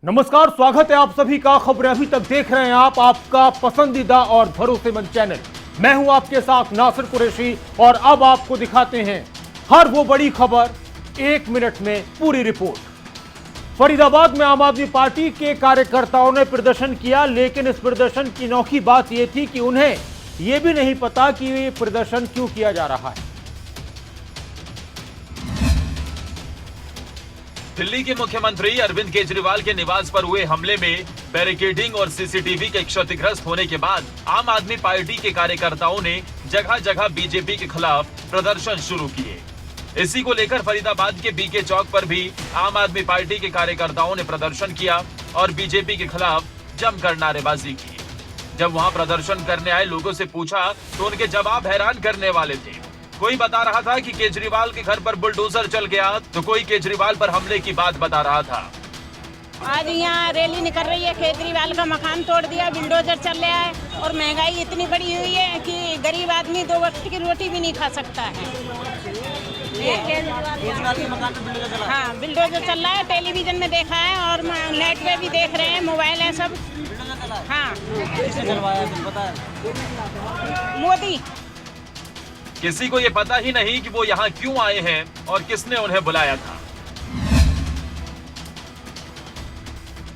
नमस्कार, स्वागत है आप सभी का। खबरें अभी तक देख रहे हैं आप, आपका पसंदीदा और भरोसेमंद चैनल। मैं हूं आपके साथ नासिर कुरैशी और अब आपको दिखाते हैं हर वो बड़ी खबर 1 मिनट में पूरी रिपोर्ट। फरीदाबाद में आम आदमी पार्टी के कार्यकर्ताओं ने प्रदर्शन किया, लेकिन इस प्रदर्शन की अनोखी बात यह थी कि उन्हें यह भी नहीं पता कि ये प्रदर्शन क्यों किया जा रहा है। दिल्ली के मुख्यमंत्री अरविंद केजरीवाल के निवास पर हुए हमले में बैरिकेडिंग और सीसीटीवी के क्षतिग्रस्त होने के बाद आम आदमी पार्टी के कार्यकर्ताओं ने जगह जगह बीजेपी के खिलाफ प्रदर्शन शुरू किए। इसी को लेकर फरीदाबाद के बीके चौक पर भी आम आदमी पार्टी के कार्यकर्ताओं ने प्रदर्शन किया और बीजेपी के खिलाफ जमकर नारेबाजी की। जब वहां प्रदर्शन करने आए लोगों से पूछा तो उनके जवाब हैरान करने वाले थे। कोई बता रहा था कि केजरीवाल के घर पर बुलडोजर चल गया, तो कोई केजरीवाल पर हमले की बात बता रहा था। आज यहाँ रैली निकल रही है, केजरीवाल का मकान तोड़ दिया, बुलडोजर चल रहा है और महंगाई इतनी बड़ी हुई है कि गरीब आदमी 2 वक्त की रोटी भी नहीं खा सकता है। हाँ, बुलडोजर चल रहा है, टेलीविजन में देखा है और नेट पे भी देख रहे हैं, मोबाइल है सब। हाँ, मोदी। किसी को ये पता ही नहीं कि वो यहाँ क्यों आए हैं और किसने उन्हें बुलाया था।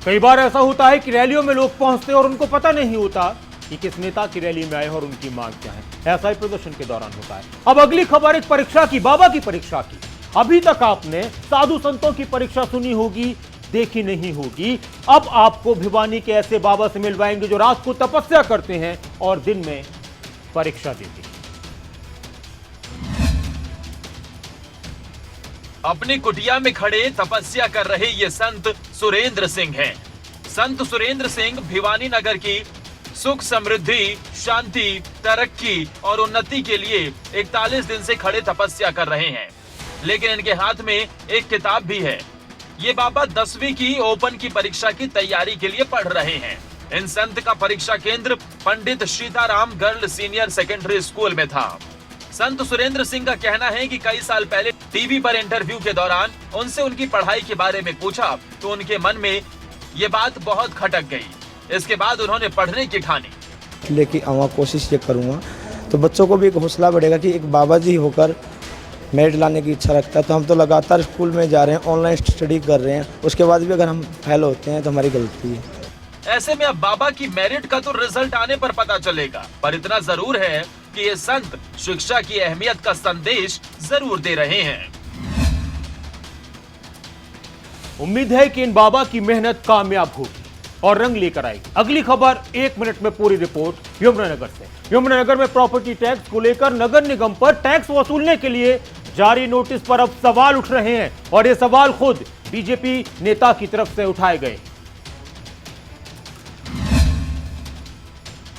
कई बार ऐसा होता है कि रैलियों में लोग पहुंचते हैं और उनको पता नहीं होता कि किस नेता की रैली में आए और उनकी मांग क्या है। ऐसा ही प्रदर्शन के दौरान होता है। अब अगली खबर एक परीक्षा की, बाबा की परीक्षा की। अभी तक आपने साधु संतों की परीक्षा सुनी होगी, देखी नहीं होगी। अब आपको भिवानी के ऐसे बाबा से मिलवाएंगे जो रात को तपस्या करते हैं और दिन में परीक्षा देते हैं। अपनी कुटिया में खड़े तपस्या कर रहे ये संत सुरेंद्र सिंह हैं। संत सुरेंद्र सिंह भिवानी नगर की सुख समृद्धि, शांति, तरक्की और उन्नति के लिए 41 दिन से खड़े तपस्या कर रहे हैं, लेकिन इनके हाथ में एक किताब भी है। ये बाबा 10वीं की ओपन की परीक्षा की तैयारी के लिए पढ़ रहे हैं। इन संत का परीक्षा केंद्र Pandit Sitaram girl senior secondary school में था। संत सुरेंद्र सिंह का कहना है कि कई साल पहले टीवी पर इंटरव्यू के दौरान उनसे उनकी पढ़ाई के बारे में पूछा तो उनके मन में ये बात बहुत खटक गई। इसके बाद उन्होंने पढ़ने की ठानी। लेकिन आवा कोशिश ये करूँगा तो बच्चों को भी एक हौसला बढ़ेगा कि एक बाबा जी होकर मेरिट लाने की इच्छा रखता है। तो हम तो लगातार स्कूल में जा रहे हैं, ऑनलाइन स्टडी कर रहे हैं, उसके बाद भी अगर हम फेल होते हैं तो हमारी गलती है। ऐसे में अब बाबा की मेरिट का तो रिजल्ट आने पर पता चलेगा, पर इतना जरूर है कि ये संत शिक्षा की अहमियत का संदेश जरूर दे रहे हैं। उम्मीद है कि इन बाबा की मेहनत कामयाब होगी और रंग लेकर आएगी। अगली खबर 1 मिनट में पूरी रिपोर्ट यमुनानगर से। यमुनानगर में प्रॉपर्टी टैक्स को लेकर नगर निगम पर टैक्स वसूलने के लिए जारी नोटिस पर अब सवाल उठ रहे हैं और ये सवाल खुद बीजेपी नेता की तरफ से उठाए गए।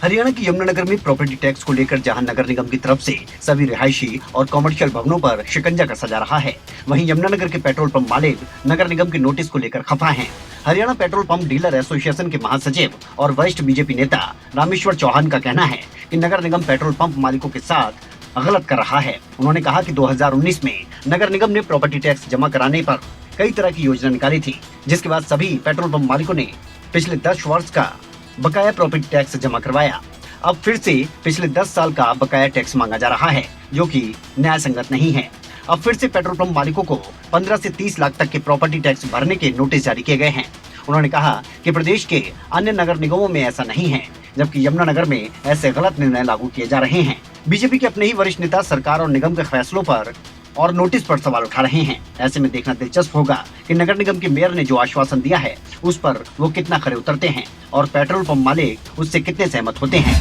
हरियाणा के यमुनानगर में प्रॉपर्टी टैक्स को लेकर जहां नगर निगम की तरफ से सभी रिहायशी और कॉमर्शियल भवनों पर शिकंजा कसा जा रहा है, वहीं यमुनानगर के पेट्रोल पंप मालिक नगर निगम के नोटिस को लेकर खफा हैं। Haryana petrol pump dealer association के महासचिव और वरिष्ठ बीजेपी नेता रामेश्वर चौहान का कहना है कि नगर निगम पेट्रोल पंप मालिकों के साथ गलत कर रहा है। उन्होंने कहा कि 2019 में नगर निगम ने प्रॉपर्टी टैक्स जमा कराने पर कई तरह की योजना निकाली थी, जिसके बाद सभी पेट्रोल पंप मालिकों ने पिछले 10 वर्ष का बकाया प्रॉपर्टी टैक्स जमा करवाया। अब फिर से पिछले 10 साल का बकाया टैक्स मांगा जा रहा है, जो कि न्याय संगत नहीं है। अब फिर से पेट्रोल पंप मालिकों को 15 से 30 लाख तक के प्रॉपर्टी टैक्स भरने के नोटिस जारी किए गए हैं। उन्होंने कहा कि प्रदेश के अन्य नगर निगमों में ऐसा नहीं है, जबकि यमुनानगर में ऐसे गलत निर्णय लागू किए जा रहे हैं। बीजेपी के अपने ही वरिष्ठ नेता सरकार और निगम के फैसलों पर और नोटिस पर सवाल उठा रहे हैं। ऐसे में देखना दिलचस्प होगा कि नगर निगम के मेयर ने जो आश्वासन दिया है उस पर वो कितना खरे उतरते हैं और पेट्रोल पंप मालिक उससे कितने सहमत होते हैं।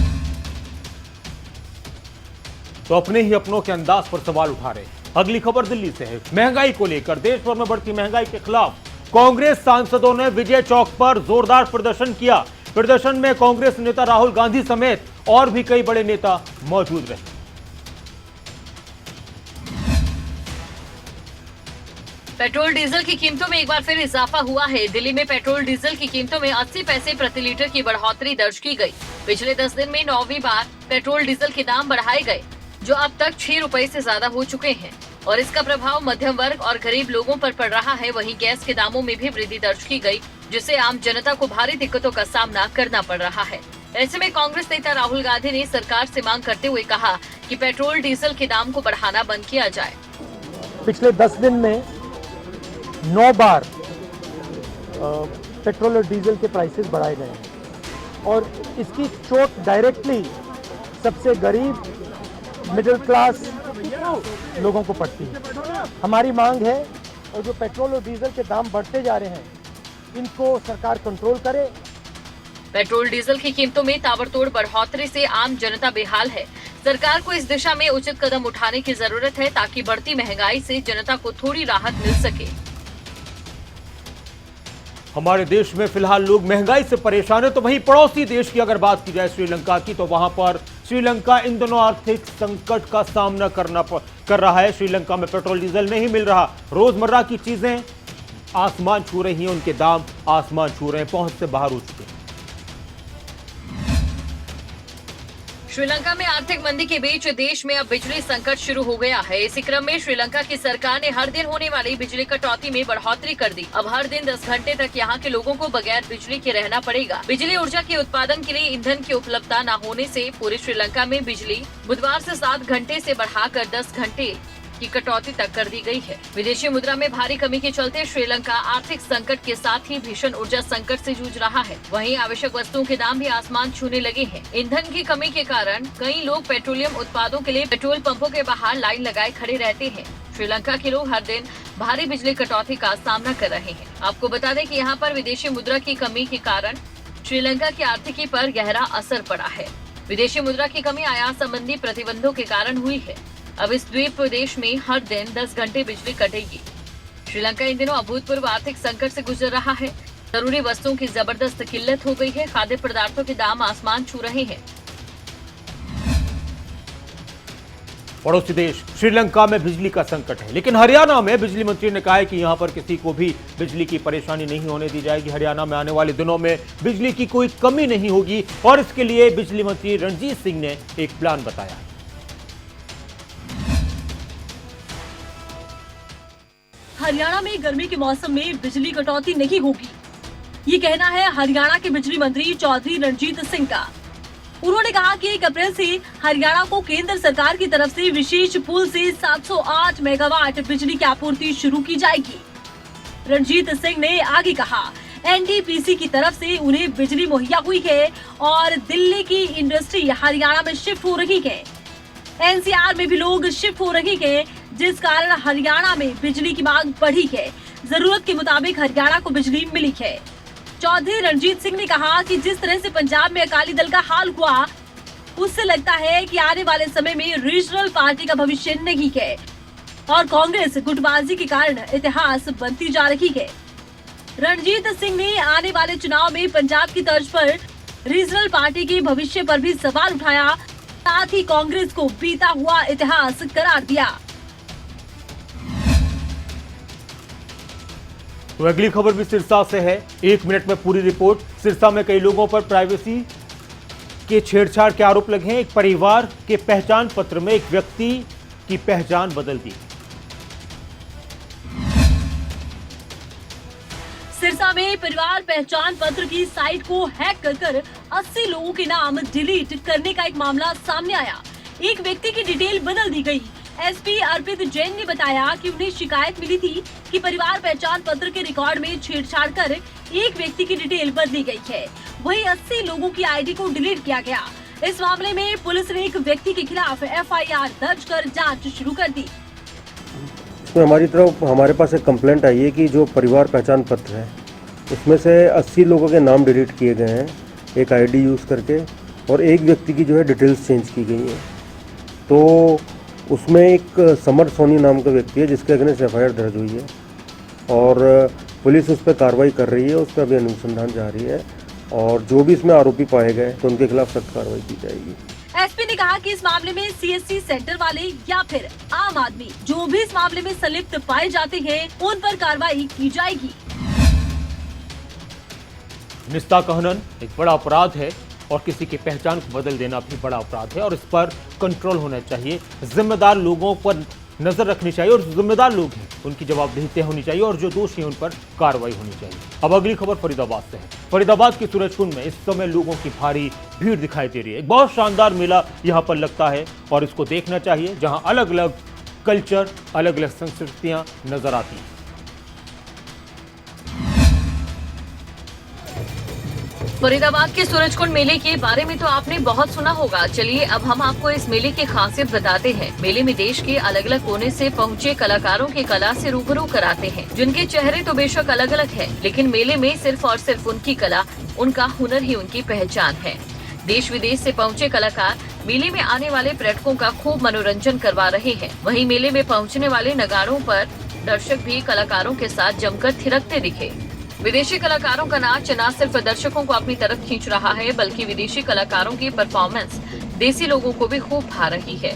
तो अपने ही अपनों के अंदाज पर सवाल उठा रहे हैं। अगली खबर दिल्ली से है। महंगाई को लेकर देश भर में बढ़ती महंगाई के खिलाफ कांग्रेस सांसदों ने विजय चौक पर जोरदार प्रदर्शन किया। प्रदर्शन में कांग्रेस नेता राहुल गांधी समेत और भी कई बड़े नेता मौजूद रहे। पेट्रोल डीजल की कीमतों में एक बार फिर इजाफा हुआ है। दिल्ली में पेट्रोल डीजल की कीमतों में 80 पैसे प्रति लीटर की बढ़ोतरी दर्ज की गई। पिछले 10 दिन में 9वीं बार पेट्रोल डीजल के दाम बढ़ाए गए, जो अब तक 6 रुपए से ज्यादा हो चुके हैं। और इसका प्रभाव मध्यम वर्ग और गरीब लोगों पर पड़ रहा है। वहीं गैस के दामों में भी वृद्धि दर्ज की गई, जिससे आम जनता को भारी दिक्कतों का सामना करना पड़ रहा है। ऐसे में कांग्रेस नेता राहुल गांधी ने सरकार से मांग करते हुए कहा कि पेट्रोल डीजल के दाम को बढ़ाना बंद किया जाए। पिछले 10 दिन में 9 बार पेट्रोल और डीजल के प्राइसेस बढ़ाए गए हैं और इसकी चोट डायरेक्टली सबसे गरीब, मिडिल क्लास लोगों को पड़ती है। हमारी मांग है और जो पेट्रोल और डीजल के दाम बढ़ते जा रहे हैं, इनको सरकार कंट्रोल करे। पेट्रोल डीजल की कीमतों में ताबड़तोड़ बढ़ोतरी से आम जनता बेहाल है। सरकार को इस दिशा में उचित कदम उठाने की जरूरत है ताकि बढ़ती महंगाई से जनता को थोड़ी राहत मिल सके। हमारे देश में फिलहाल लोग महंगाई से परेशान है, तो वहीं पड़ोसी देश की अगर बात की जाए श्रीलंका की, तो वहां पर श्रीलंका इन दिनों आर्थिक संकट का सामना कर रहा है। श्रीलंका में पेट्रोल डीजल नहीं मिल रहा, रोजमर्रा की चीजें आसमान छू रही हैं, उनके दाम आसमान छू रहे हैं, पहुंच से बाहर हो चुके हैं। श्रीलंका में आर्थिक मंदी के बीच देश में अब बिजली संकट शुरू हो गया है। इसी क्रम में श्रीलंका की सरकार ने हर दिन होने वाली बिजली कटौती में बढ़ोतरी कर दी। अब हर दिन 10 घंटे तक यहाँ के लोगों को बगैर बिजली के रहना पड़ेगा। बिजली ऊर्जा के उत्पादन के लिए ईंधन की उपलब्धता न होने से पूरे श्रीलंका में बिजली बुधवार से 7 घंटे से बढ़ाकर 10 घंटे की कटौती तक कर दी गई है। विदेशी मुद्रा में भारी कमी के चलते श्रीलंका आर्थिक संकट के साथ ही भीषण ऊर्जा संकट से जूझ रहा है। वहीं आवश्यक वस्तुओं के दाम भी आसमान छूने लगे हैं। ईंधन की कमी के कारण कई लोग पेट्रोलियम उत्पादों के लिए पेट्रोल पंपों के बाहर लाइन लगाए खड़े रहते हैं। श्रीलंका के लोग हर दिन भारी बिजली कटौती का सामना कर रहे हैं। आपको बता दें कि यहाँ पर विदेशी मुद्रा की कमी के कारण श्रीलंका की आर्थिकी पर गहरा असर पड़ा है। विदेशी मुद्रा की कमी आयात संबंधी प्रतिबंधों के कारण हुई है। अब इस द्वीप प्रदेश में हर दिन 10 घंटे बिजली कटेगी। श्रीलंका इन दिनों अभूतपूर्व आर्थिक संकट से गुजर रहा है। जरूरी वस्तुओं की जबरदस्त किल्लत हो गई है। खाद्य पदार्थों के दाम आसमान छू रहे हैं। पड़ोसी देश श्रीलंका में बिजली का संकट है, लेकिन हरियाणा में बिजली मंत्री ने कहा है कि यहां पर किसी को भी बिजली की परेशानी नहीं होने दी जाएगी। हरियाणा में आने वाले दिनों में बिजली की कोई कमी नहीं होगी और इसके लिए बिजली मंत्री रणजीत सिंह ने एक प्लान बताया। हरियाणा में गर्मी के मौसम में बिजली कटौती नहीं होगी, ये कहना है हरियाणा के बिजली मंत्री चौधरी रणजीत सिंह का। उन्होंने कहा कि 1 अप्रैल से हरियाणा को केंद्र सरकार की तरफ से विशेष पूल से 708 मेगावाट बिजली की आपूर्ति शुरू की जाएगी। रणजीत सिंह ने आगे कहा, एनटीपीसी की तरफ से उन्हें बिजली मुहैया हुई है और दिल्ली की इंडस्ट्री हरियाणा में शिफ्ट हो रही है। एनसीआर में भी लोग शिफ्ट हो रहे हैं, जिस कारण हरियाणा में बिजली की मांग बढ़ी है। जरूरत के मुताबिक हरियाणा को बिजली मिली है। चौधरी रणजीत सिंह ने कहा कि जिस तरह से पंजाब में अकाली दल का हाल हुआ, उससे लगता है कि आने वाले समय में रीजनल पार्टी का भविष्य नहीं है और कांग्रेस गुटबाजी के कारण इतिहास बनती जा रही है। रणजीत सिंह ने आने वाले चुनाव में पंजाब की तर्ज पर रीजनल पार्टी के भविष्य पर भी सवाल उठाया, साथ ही कांग्रेस को बीता हुआ इतिहास करार दिया। तो अगली खबर भी सिरसा से है। 1 मिनट में पूरी रिपोर्ट। सिरसा में कई लोगों पर प्राइवेसी के छेड़छाड़ के आरोप लगे हैं। एक परिवार के पहचान पत्र में एक व्यक्ति की पहचान बदल दी। सिरसा में परिवार पहचान पत्र की साइट को हैक कर 80 लोगों के नाम डिलीट करने का एक मामला सामने आया। एक व्यक्ति की डिटेल बदल दी गई। एसपी अर्पित जैन ने बताया कि उन्हें शिकायत मिली थी कि परिवार पहचान पत्र के रिकॉर्ड में छेड़छाड़ कर एक व्यक्ति की डिटेल बदली गई है। वहीं 80 लोगों की आईडी को डिलीट किया गया। इस मामले में पुलिस ने एक व्यक्ति के खिलाफ एफआईआर दर्ज कर जांच शुरू कर दी। हमारे पास एक कंप्लेंट आई है कि जो परिवार पहचान पत्र है उसमें से 80 लोगों के नाम डिलीट किए गए हैं एक आईडी यूज़ करके, और एक व्यक्ति की जो है डिटेल्स चेंज की गई है। तो उसमें एक समर सोनी नाम का व्यक्ति है जिसके अगेंस्ट एफआईआर दर्ज हुई है और पुलिस उस पर कार्रवाई कर रही है। उस पर अभी अनुसंधान जारी है और जो भी इसमें आरोपी पाए गए तो उनके खिलाफ सख्त कार्रवाई की जाएगी। एसपी ने कहा कि इस मामले में सीएससी सेंटर वाले या फिर आम आदमी जो भी इस मामले में संलिप्त पाए जाते हैं उन पर कार्रवाई की जाएगी। निस्ता कहनन एक बड़ा अपराध है और किसी की पहचान को बदल देना भी बड़ा अपराध है और इस पर कंट्रोल होना चाहिए। जिम्मेदार लोगों पर नजर रखनी चाहिए और जो जिम्मेदार लोग हैं उनकी जवाबदेही तय होनी चाहिए और जो दोषी हैं उन पर कार्रवाई होनी चाहिए। अब अगली खबर फरीदाबाद से है। फरीदाबाद के सूरजकुंड में इस समय लोगों की भारी भीड़ दिखाई दे रही है। एक बहुत शानदार मेला यहाँ पर लगता है और इसको देखना चाहिए, जहाँ अलग अलग कल्चर, अलग अलग संस्कृतियां नजर आती हैं। फरीदाबाद के सूरजकुंड मेले के बारे में तो आपने बहुत सुना होगा। चलिए अब हम आपको इस मेले की खासियत बताते हैं। मेले में देश के अलग अलग कोने से पहुंचे कलाकारों की कला से रूबरू कराते हैं, जिनके चेहरे तो बेशक अलग अलग है, लेकिन मेले में सिर्फ और सिर्फ उनकी कला, उनका हुनर ही उनकी पहचान है। देश विदेश से पहुंचे कलाकार मेले में आने वाले पर्यटकों का खूब मनोरंजन करवा रहे हैं। वहीं मेले में पहुंचने वाले नगाड़ों पर दर्शक भी कलाकारों के साथ जमकर थिरकते दिखे। विदेशी कलाकारों का नाच न सिर्फ दर्शकों को अपनी तरफ खींच रहा है, बल्कि विदेशी कलाकारों की परफॉर्मेंस देसी लोगों को भी खूब भा रही है।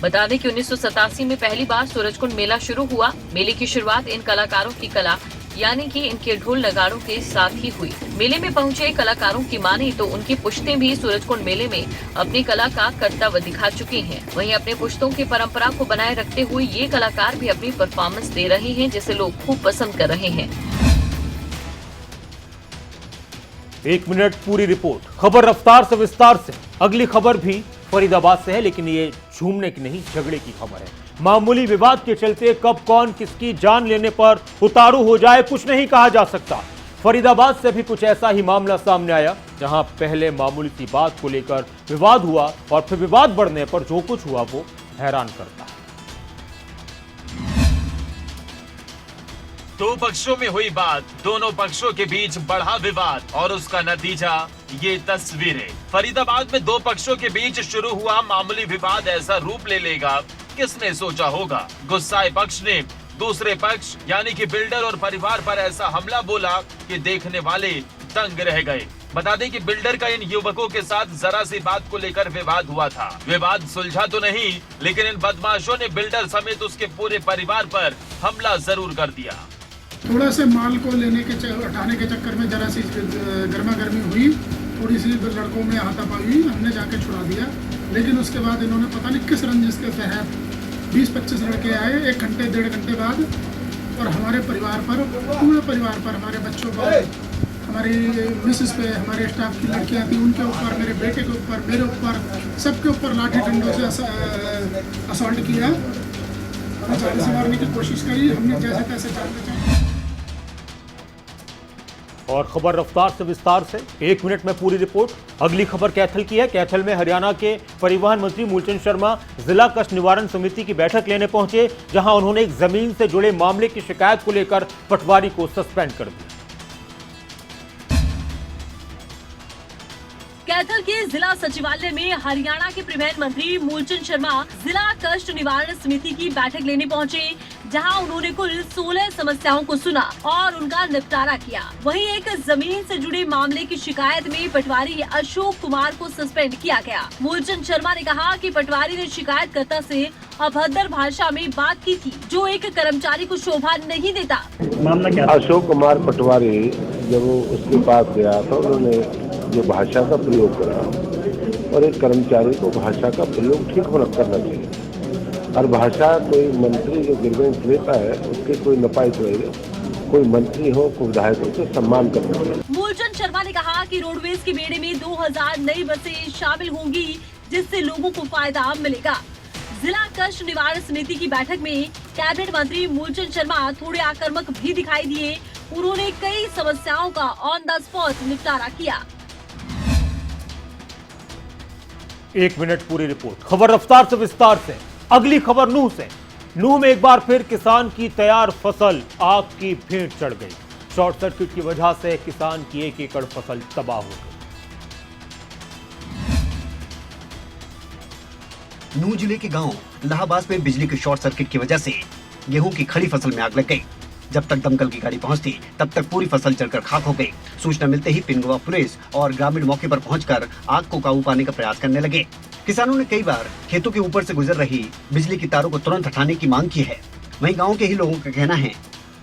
बता दें कि 1987 में पहली बार सूरजकुंड मेला शुरू हुआ। मेले की शुरुआत इन कलाकारों की कला यानी कि इनके ढोल नगाड़ों के साथ ही हुई। मेले में पहुंचे कलाकारों की माने तो उनकी पुश्तें भी सूरजकुंड मेले में अपनी कला का कर्तव्य दिखा चुकी हैं। वहीं अपने पुश्तों की परंपरा को बनाए रखते हुए ये कलाकार भी अपनी परफॉर्मेंस दे रहे हैं, जिसे लोग खूब पसंद कर रहे हैं। 1 मिनट पूरी रिपोर्ट। खबर रफ्तार से विस्तार से। अगली खबर भी फरीदाबाद से है, लेकिन ये झूमने की नहीं, झगड़े की खबर है। मामूली विवाद के चलते कब कौन किसकी जान लेने पर उतारू हो जाए कुछ नहीं कहा जा सकता। फरीदाबाद से भी कुछ ऐसा ही मामला सामने आया, जहां पहले मामूली सी बात को लेकर विवाद हुआ और फिर विवाद बढ़ने पर जो कुछ हुआ वो हैरान करता है। दो पक्षों में हुई बात, दोनों पक्षों के बीच बढ़ा विवाद और उसका नतीजा ये तस्वीरें। फरीदाबाद में दो पक्षों के बीच शुरू हुआ मामूली विवाद ऐसा रूप ले लेगा, किसने सोचा होगा। गुस्साए पक्ष ने दूसरे पक्ष यानी कि बिल्डर और परिवार पर ऐसा हमला बोला कि देखने वाले दंग रह गए। बता दें कि बिल्डर का इन युवकों के साथ जरा सी बात को लेकर विवाद हुआ था। विवाद सुलझा तो नहीं, लेकिन इन बदमाशों ने बिल्डर समेत उसके पूरे परिवार पर हमला जरूर कर दिया। थोड़ा से माल को हटाने के चक्कर में जरा सी गर्मा गर्मी हुई, थोड़ी सी लड़कों में हाथापाई हुई, हमने जाके छुड़ा दिया। लेकिन उसके बाद इन्होंने पता नहीं किस रंजिश के तहत 20-25 लड़के आए 1 घंटे 1.5 घंटे बाद और हमारे परिवार पर, पूरे परिवार पर, हमारे बच्चों पर, हमारी मिसेस पे, हमारे स्टाफ की लड़कियां थी उनके ऊपर, मेरे बेटे के ऊपर, मेरे ऊपर, सबके ऊपर लाठी डंडों से असॉल्ट किया। जान से मारने की कोशिश करी, हमने जैसे तैसे जान बचाई। और खबर रफ्तार से विस्तार से। 1 मिनट में पूरी रिपोर्ट। अगली खबर कैथल की है। कैथल में हरियाणा के परिवहन मंत्री मूलचंद शर्मा जिला कष्ट निवारण समिति की बैठक लेने पहुंचे, जहां उन्होंने एक जमीन से जुड़े मामले की शिकायत को लेकर पटवारी को सस्पेंड कर दिया। कैथल के जिला सचिवालय में हरियाणा के परिवहन मंत्री मूलचंद शर्मा जिला कष्ट निवारण समिति की बैठक लेने पहुंचे, जहां उन्होंने कुल 16 समस्याओं को सुना और उनका निपटारा किया। वहीं एक जमीन से जुड़े मामले की शिकायत में पटवारी अशोक कुमार को सस्पेंड किया गया। मूलचंद शर्मा ने कहा कि पटवारी ने शिकायतकर्ता से अभद्र भाषा में बात की थी, जो एक कर्मचारी को शोभा नहीं देता। मामला क्या? अशोक कुमार पटवारी जब वो उसके पास गया तो उन्होंने जो भाषा का प्रयोग करा, और एक कर्मचारी को भाषा का प्रयोग ठीक होना करना चाहिए। और भाषा कोई मंत्री जो गिरवेंस लेता है उसके कोई नपायत रहेगा, कोई मंत्री हो, कोई विधायक हो, तो सम्मान करना चाहिए। मूलचंद शर्मा ने कहा कि रोडवेज के बेड़े में 2000 नई बसें शामिल होंगी, जिससे लोगों को फायदा मिलेगा। जिला कष्ट निवारण समिति की बैठक में कैबिनेट मंत्री मूलचंद शर्मा थोड़े आक्रामक भी दिखाई दिए। उन्होंने कई समस्याओं का ऑन द स्पॉट निपटारा किया। 1 मिनट पूरी रिपोर्ट। खबर रफ्तार से विस्तार से। अगली खबर नूह से। नूह में एक बार फिर किसान की तैयार फसल आग की भेंट चढ़ गई। शॉर्ट सर्किट की वजह से किसान की 1 एकड़ फसल तबाह हो गई। नूह जिले के गांव इलाहाबाद में बिजली के शॉर्ट सर्किट की वजह से गेहूं की खड़ी फसल में आग लग गई। जब तक दमकल की गाड़ी पहुंचती तब तक पूरी फसल जलकर खाक हो गई। सूचना मिलते ही पिंगवा पुलिस और ग्रामीण मौके पर पहुंचकर आग को काबू पाने का प्रयास करने लगे। किसानों ने कई बार खेतों के ऊपर से गुजर रही बिजली की तारों को तुरंत हटाने की मांग की है। वहीं गांव के ही लोगों का कहना है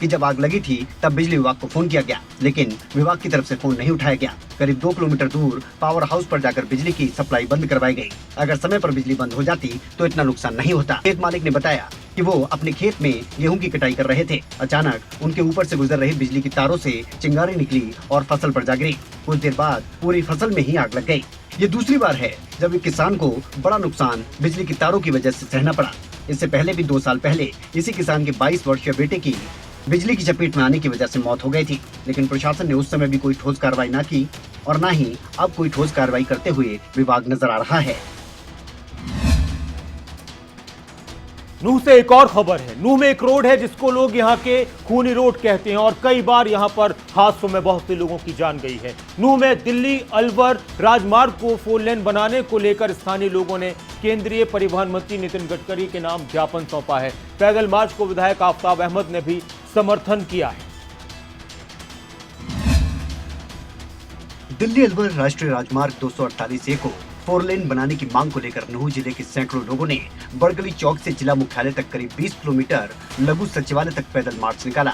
कि जब आग लगी थी तब बिजली विभाग को फोन किया गया, लेकिन विभाग की तरफ से फोन नहीं उठाया गया। करीब 2 किलोमीटर दूर पावर हाउस पर जाकर बिजली की सप्लाई बंद करवाई गई। अगर समय पर बिजली बंद हो जाती तो इतना नुकसान नहीं होता। खेत मालिक ने बताया कि वो अपने खेत में गेहूं की कटाई कर रहे थे। अचानक उनके ऊपर से गुजर रही बिजली की तारों से चिंगारी निकली और फसल पर जा गिरी। कुछ देर बाद पूरी फसल में ही आग लग गई। ये दूसरी बार है जब एक किसान को बड़ा नुकसान बिजली की तारों की वजह से सहना पड़ा। इससे पहले भी 2 साल पहले इसी किसान के 22 वर्षीय बेटे की बिजली की चपेट में आने की वजह से मौत हो गई थी, लेकिन प्रशासन ने उस समय भी कोई ठोस कार्रवाई न की और न ही अब कोई ठोस कार्रवाई करते हुए विभाग नजर आ रहा है। नूह से एक और खबर है। नूह में एक रोड है जिसको लोग यहाँ के खूनी रोड कहते हैं और कई बार यहाँ पर हादसों में बहुत से लोगों की जान गई है। नूह में दिल्ली अलवर राजमार्ग को 4 लेन बनाने को लेकर स्थानीय लोगों ने केंद्रीय परिवहन मंत्री नितिन गडकरी के नाम ज्ञापन सौंपा है। पैदल मार्च को विधायक आफताब अहमद ने भी समर्थन किया है। दिल्ली अलवर राष्ट्रीय राजमार्ग 248A को 4 लेन बनाने की मांग को लेकर नूह जिले के सैकड़ों लोगों ने बड़गली चौक से जिला मुख्यालय तक करीब 20 किलोमीटर लघु सचिवालय तक पैदल मार्च निकाला।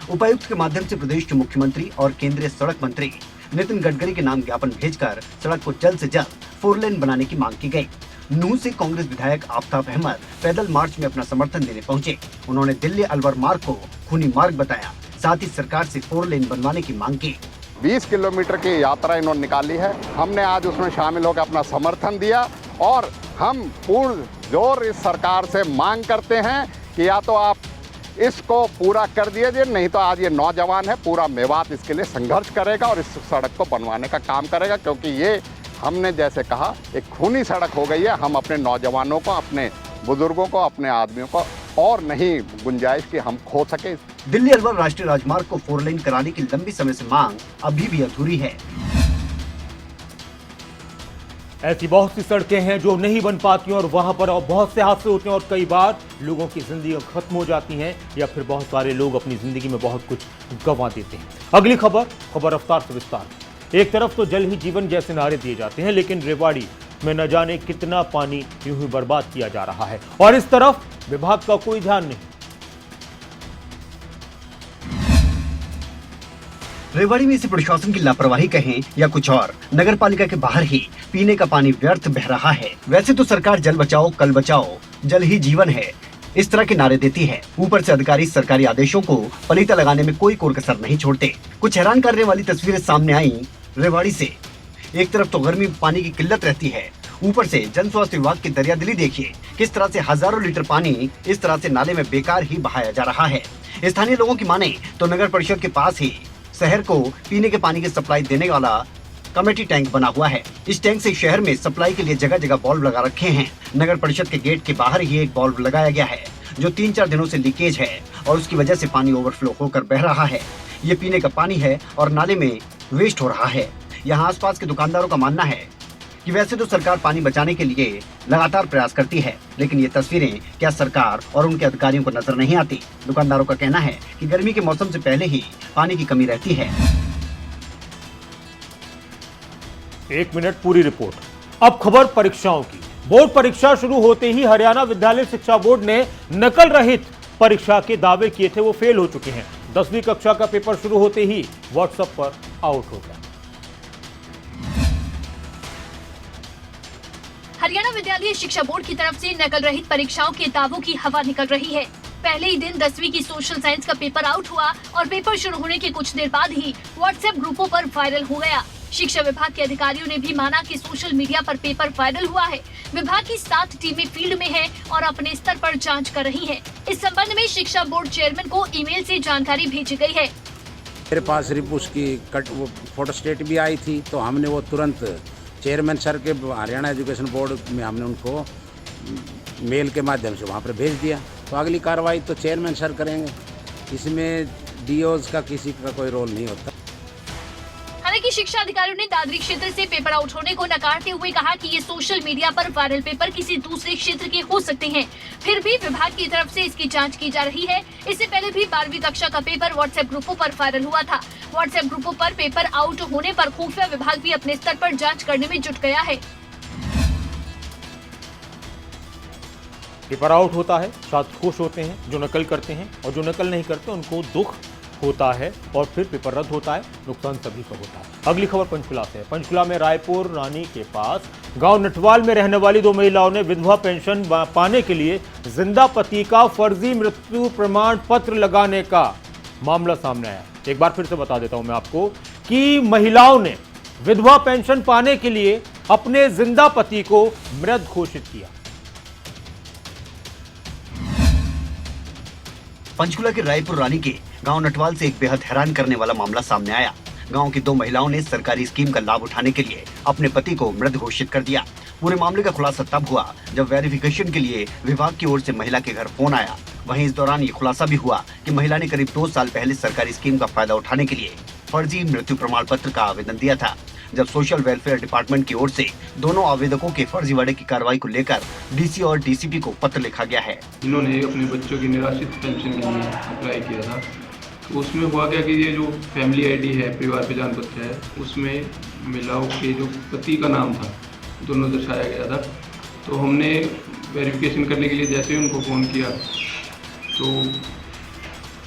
उपायुक्त के माध्यम से प्रदेश के मुख्यमंत्री और केंद्रीय सड़क मंत्री नितिन गडकरी के नाम ज्ञापन भेजकर सड़क को जल्द से जल्द 4 लेन बनाने की मांग की गई। नूह से कांग्रेस विधायक आफताब अहमद पैदल मार्च में अपना समर्थन देने पहुंचे। उन्होंने दिल्ली अलवर मार्ग को खूनी मार्ग बताया, साथ ही सरकार से 4 लेन बनवाने की मांग की। 20 किलोमीटर की यात्रा इन्होंने निकाली है। हमने आज उसमें शामिल होकर अपना समर्थन दिया और हम पूर्ण जोर इस सरकार से मांग करते हैं कि या तो आप इसको पूरा कर दीजिए, नहीं तो आज ये नौजवान है, पूरा मेवात इसके लिए संघर्ष करेगा और इस सड़क को बनवाने का काम करेगा, क्योंकि ये हमने जैसे कहा एक खूनी सड़क हो गई है। हम अपने नौजवानों को, अपने बुजुर्गों को, अपने आदमियों को और नहीं गुंजाइश कि हम खो सके। दिल्ली अलवर राष्ट्रीय राजमार्ग को 4 लेन कराने की लंबी समय से मांग अभी भी अधूरी है। ऐसी बहुत सी सड़कें हैं जो नहीं बन पाती और वहां पर बहुत से हादसे होते हैं और कई बार लोगों की जिंदगी खत्म हो जाती हैं या फिर बहुत सारे लोग अपनी जिंदगी में बहुत कुछ गंवा देते हैं। अगली खबर रफ्तार से विस्तार। एक तरफ तो जल ही जीवन जैसे नारे दिए जाते हैं, लेकिन रेवाड़ी में न जाने कितना पानी यूं ही बर्बाद किया जा रहा है और इस तरफ विभाग का कोई ध्यान नहीं। रेवाड़ी में इसे प्रशासन की लापरवाही कहें या कुछ और, नगर पालिका के बाहर ही पीने का पानी व्यर्थ बह रहा है। वैसे तो सरकार जल बचाओ कल बचाओ, जल ही जीवन है, इस तरह के नारे देती है। ऊपर से अधिकारी सरकारी आदेशों को पलीता लगाने में कोई कोर कसर नहीं छोड़ते। कुछ हैरान करने वाली तस्वीरें सामने आई रेवाड़ी से। एक तरफ तो गर्मी में पानी की किल्लत रहती है, ऊपर से जन स्वास्थ्य विभाग की दरियादिली देखिए, किस तरह से हजारों लीटर पानी इस तरह से नाले में बेकार ही बहाया जा रहा है। स्थानीय लोगों की माने तो नगर परिषद के पास ही शहर को पीने के पानी की सप्लाई देने वाला कमेटी टैंक बना हुआ है। इस टैंक से शहर में सप्लाई के लिए जगह जगह बल्ब लगा रखे हैं। नगर परिषद के गेट के बाहर ही एक बल्ब लगाया गया है जो 3-4 दिनों से लीकेज है और उसकी वजह से पानी ओवरफ्लो होकर बह रहा है। ये पीने का पानी है और नाले में वेस्ट हो रहा है। यहाँ आसपास के दुकानदारों का मानना है कि वैसे तो सरकार पानी बचाने के लिए लगातार प्रयास करती है, लेकिन ये तस्वीरें क्या सरकार और उनके अधिकारियों को नजर नहीं आती। दुकानदारों का कहना है कि गर्मी के मौसम से पहले ही पानी की कमी रहती है। 1 मिनट पूरी रिपोर्ट। अब खबर परीक्षाओं की। बोर्ड परीक्षा शुरू होते ही हरियाणा विद्यालय शिक्षा बोर्ड ने नकल रहित परीक्षा के दावे किए थे वो फेल हो चुके हैं। 10वीं कक्षा का पेपर शुरू होते ही व्हाट्सएप पर आउट हो गया। हरियाणा विद्यालय शिक्षा बोर्ड की तरफ से नकल रहित परीक्षाओं के दावों की हवा निकल रही है। पहले ही दिन 10वीं की सोशल साइंस का पेपर आउट हुआ और पेपर शुरू होने के कुछ देर बाद ही व्हाट्सएप ग्रुपों पर वायरल हो गया। शिक्षा विभाग के अधिकारियों ने भी माना कि सोशल मीडिया पर पेपर वायरल हुआ है। विभाग की 7 टीमें फील्ड में हैं और अपने स्तर पर जांच कर रही हैं। इस संबंध में शिक्षा बोर्ड चेयरमैन को ईमेल से जानकारी भेजी गई है। मेरे पास सिर्फ उसकी वो फोटोस्टेट भी आई थी, तो हमने वो तुरंत चेयरमैन सर के हरियाणा एजुकेशन बोर्ड में हमने उनको मेल के माध्यम से वहाँ पर भेज दिया। तो अगली कार्रवाई तो चेयरमैन सर करेंगे, इसमें डीओज का किसी का कोई रोल नहीं होता। हालांकि शिक्षा अधिकारियों ने दादरी क्षेत्र से पेपर आउट होने को नकारते हुए कहा कि ये सोशल मीडिया पर वायरल पेपर किसी दूसरे क्षेत्र के हो सकते हैं। फिर भी विभाग की तरफ से इसकी जांच की जा रही है। इससे पहले भी 12वीं कक्षा का पेपर व्हाट्सएप ग्रुपों पर वायरल हुआ था। व्हाट्सएप ग्रुपों पर पेपर आउट होने पर खुफिया विभाग भी अपने स्तर पर जाँच करने में जुट गया है। पेपर आउट होता है, छात्र खुश होते हैं जो नकल करते हैं, और जो नकल नहीं करते उनको दुख होता है, और फिर पेपर रद्द होता है। नुकसान सभी को होता है। अगली खबर पंचकुला से है। पंचकुला में रायपुर रानी के पास गांव नटवाल में रहने वाली 2 महिलाओं ने विधवा पेंशन पाने के लिए जिंदा पति का फर्जी मृत्यु प्रमाण पत्र लगाने का मामला सामने आया। एक बार फिर से बता देता हूं मैं आपको कि महिलाओं ने विधवा पेंशन पाने के लिए अपने जिंदा पति को मृत घोषित किया। पंचकुला के रायपुर रानी के गांव नटवाल से एक बेहद हैरान करने वाला मामला सामने आया। गांव की 2 महिलाओं ने सरकारी स्कीम का लाभ उठाने के लिए अपने पति को मृत घोषित कर दिया। पूरे मामले का खुलासा तब हुआ जब वेरिफिकेशन के लिए विभाग की ओर से महिला के घर फोन आया। वहीं इस दौरान ये खुलासा भी हुआ कि महिला ने करीब 2 साल पहले सरकारी स्कीम का फायदा उठाने के लिए फर्जी मृत्यु प्रमाण पत्र का आवेदन दिया था। जब सोशल वेलफेयर डिपार्टमेंट की ओर से दोनों आवेदकों के फर्जीवाड़े की कार्रवाई को लेकर डीसी और डीसीपी को पत्र लिखा गया है। इन्होंने अपने बच्चों की निराश्रित पेंशन के लिए अप्लाई किया था, तो उसमें हुआ क्या कि ये जो फैमिली आईडी है, परिवार पहचान पत्र है, उसमें महिलाओं के जो पति का नाम था दोनों दर्शाया गया था। तो हमने वेरिफिकेशन करने के लिए जैसे ही उनको फ़ोन किया तो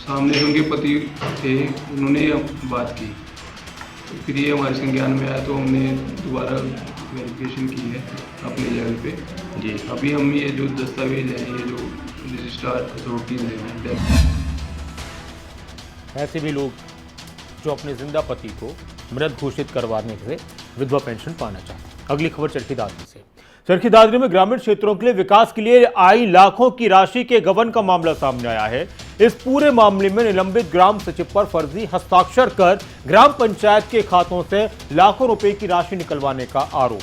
सामने उनके पति थे, उन्होंने बात की। तो फिर ये हमारे संज्ञान में आया तो हमने दोबारा वेरिफिकेशन की है अपने लेवल पे जी। अभी हम ये जो दस्तावेज है, ये जो रजिस्ट्रार अथॉरिटीज हैं, ऐसे भी लोग जो अपने जिंदा पति को मृत घोषित करवाने से विधवा पेंशन पाना चाहते हैं। अगली खबर चरखी दादरी से। चरखी दादरी में ग्रामीण क्षेत्रों के लिए विकास के लिए आई लाखों की राशि के गबन का मामला सामने आया है। इस पूरे मामले में निलंबित ग्राम सचिव पर फर्जी हस्ताक्षर कर ग्राम पंचायत के खातों से लाखों रुपए की राशि निकलवाने का आरोप।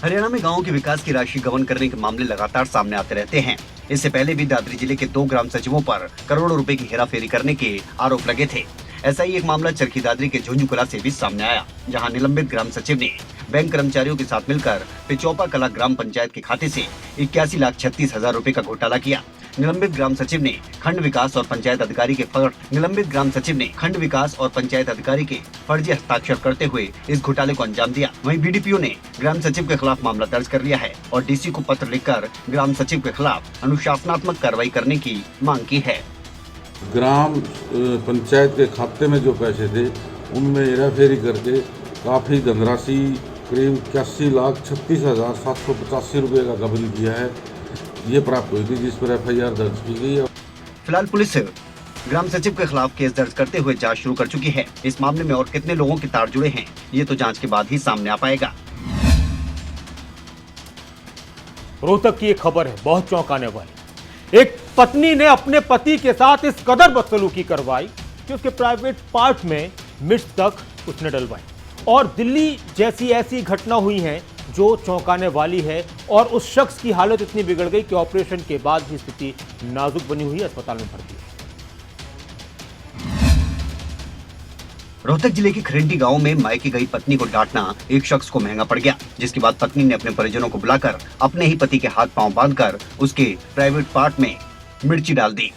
हरियाणा में गांवों के विकास की राशि गबन करने के मामले लगातार सामने आते रहते हैं। इससे पहले भी दादरी जिले के 2 ग्राम सचिवों पर करोड़ों रुपए की हेराफेरी करने के आरोप लगे थे। ऐसा ही एक मामला चरखी दादरी के झुंझुकला से भी सामने आया, जहां निलंबित ग्राम सचिव ने बैंक कर्मचारियों के साथ मिलकर पिचौपा कला ग्राम पंचायत के खाते से 81,36,000 रुपए का घोटाला किया। निलंबित ग्राम सचिव ने खंड विकास और पंचायत अधिकारी के फर्जी हस्ताक्षर करते हुए इस घोटाले को अंजाम दिया। वहीं बीडीपीओ ने ग्राम सचिव के खिलाफ मामला दर्ज कर लिया है और डीसी को पत्र लिखकर ग्राम सचिव के खिलाफ अनुशासनात्मक कार्रवाई करने की मांग की है। ग्राम पंचायत के खाते में जो पैसे थे उनमें हेराफेरी करके काफ़ी धनराशि करीब 81,36,785 रुपये का गबन किया है, ये प्राप्त हुई थी, जिस पर FIR दर्ज की गई है। फिलहाल पुलिस ग्राम सचिव के खिलाफ केस दर्ज करते हुए जांच शुरू कर चुकी है। इस मामले में और कितने लोगों के तार जुड़े हैं, ये तो जांच के बाद ही सामने आ पाएगा। रोहतक की एक खबर है, बहुत चौंकाने वाली। एक पत्नी ने अपने पति के साथ इस कदर बदसलूकी करवाई कि उसके प्राइवेट पार्ट में मिर्च तक उसने डलवाई। और दिल्ली जैसी ऐसी घटना हुई है जो चौंकाने वाली है, और उस शख्स की हालत इतनी बिगड़ गई कि ऑपरेशन के बाद भी स्थिति नाजुक बनी हुई है, अस्पताल में भर्ती है। रोहतक जिले के खरेंटी गांव में मायके गई पत्नी को डांटना एक शख्स को महंगा पड़ गया, जिसके बाद पत्नी ने अपने परिजनों को बुलाकर अपने ही पति के हाथ पांव बांधकर उसके प्राइवेट पार्ट में मिर्ची डाल दी।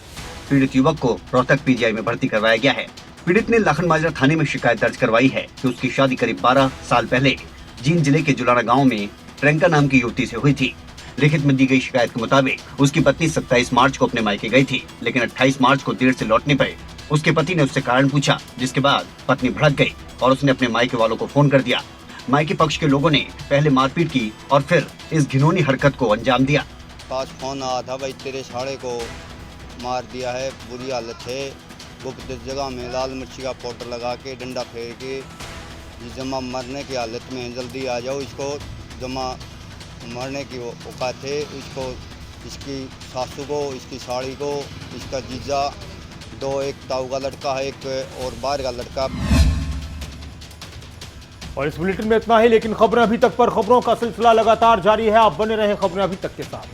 पीड़ित युवक को रोहतक PGI में भर्ती करवाया गया है। पीड़ित ने लाखन माजरा थाने में शिकायत दर्ज करवाई है कि उसकी शादी करीब 12 साल पहले जींद जिले के जुलाना गाँव में ट्रैंका नाम की युवती से हुई थी। लिखित में दी गई शिकायत के मुताबिक उसकी पत्नी 27 मार्च को अपने मायके गई थी, लेकिन 28 मार्च को देर से लौटने पर उसके पति ने उससे कारण पूछा, जिसके बाद पत्नी भड़क गई और उसने अपने मायके वालों को फोन कर दिया। मायके पक्ष के लोगों ने पहले मारपीट की और फिर इस घिनौनी हरकत को अंजाम दिया। पास फोन आया था, भाई तेरे साड़े को मार दिया है, बुरी हालत है, गुप्त जगह में लाल मिर्ची का पाउडर लगा के डंडा फेर के जमा मरने की हालत में, जल्दी आ जाओ, इसको जमा मरने की औकात है, इसको, इसकी सासू को, इसकी साड़ी को, इसका जीजा, 2 एक ताऊ का लड़का है, एक और बाहर का लड़का। और इस बुलेटिन में इतना ही, लेकिन खबरें अभी तक पर, खबरों का सिलसिला लगातार जारी है। आप बने रहें खबरें अभी तक के साथ।